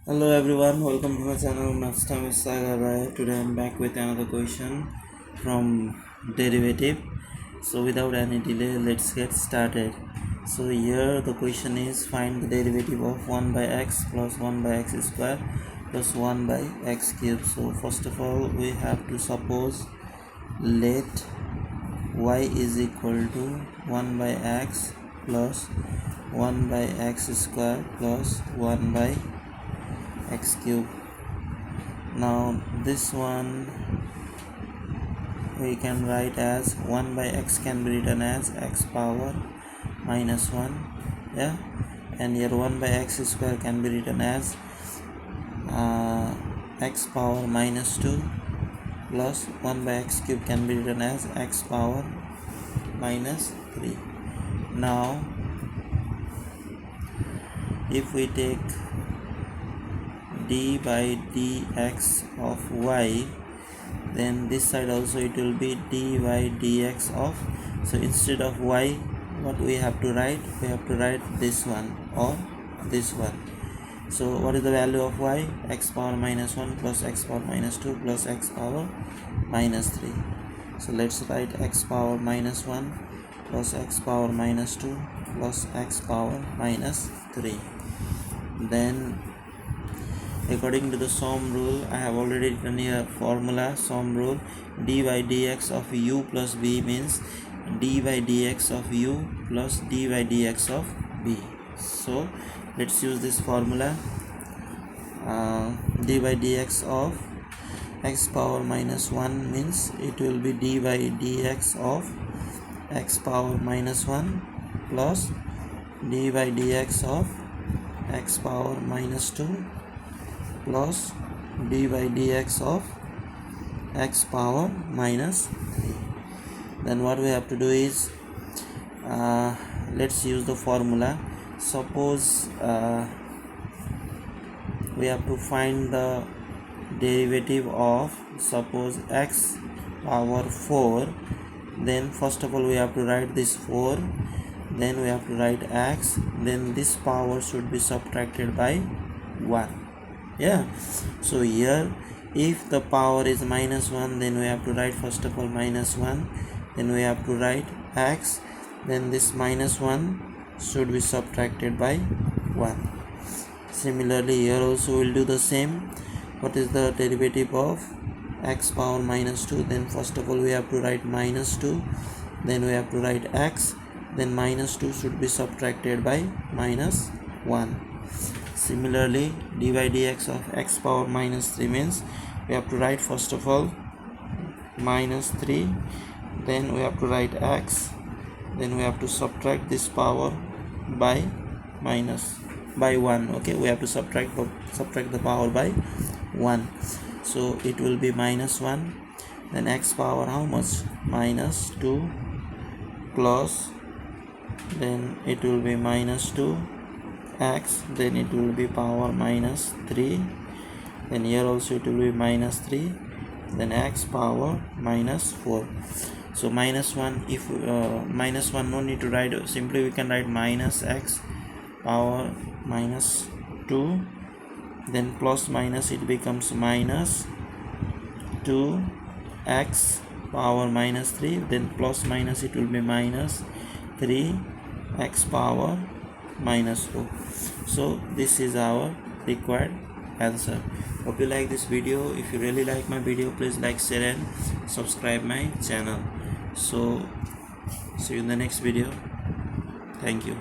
Hello everyone, welcome to my channel mathstimewidsagarraya. Today I'm back with another question from derivative. So without any delay, let's get started. So here the question is, find the derivative of 1 by x plus 1 by x square plus 1 by x cube. So first of all, we have to suppose let y is equal to 1 by x plus 1 by x square plus 1 by x cube. Now this one we can write as 1 by x can be written as x power minus 1, yeah, and here 1 by x square can be written as x power minus 2 plus 1 by x cube can be written as x power minus 3. Now if we take d by dx of y, then this side also it will be dy dx of, so instead of y what we have to write, we have to write this one or this one. So what is the value of y? X power minus 1 plus x power minus 2 plus x power minus 3. So let's write x power minus 1 plus x power minus 2 plus x power minus 3. Then according to the sum rule, I have already written here formula sum rule. D by dx of u plus b means d by dx of u plus d by dx of b. So let's use this formula. D by dx of x power minus 1 means it will be d by dx of x power minus 1 plus d by dx of x power minus 2 plus d by dx of x power minus 3. Then what we have to do is, let's use the formula. Suppose we have to find the derivative of, suppose x power 4, then first of all we have to write this 4, then we have to write x, then this power should be subtracted by 1. Yeah, so here if the power is minus 1, then we have to write first of all minus 1, then we have to write x, then this minus 1 should be subtracted by 1. Similarly here also we'll do the same. What is the derivative of x power minus 2? Then first of all we have to write minus 2, then we have to write x, then minus 2 should be subtracted by minus 1. Similarly, d by dx of x power minus 3 means we have to write first of all minus 3, then we have to write x, then we have to subtract this power by 1. Okay, we have to subtract the power by 1, so it will be minus 1, then x power how much? Minus 2 plus, then it will be minus 2 x, then it will be power minus 3, then here also it will be minus 3, then x power minus 4. So minus 1, if minus 1 no need to write, simply we can write minus x power minus 2, then plus minus it becomes minus 2 x power minus 3, then plus minus it will be minus 3 x power minus 4. So this is our required answer. Hope you like this video. If you really like my video, please like, share and subscribe my channel. So see you in the next video. Thank you.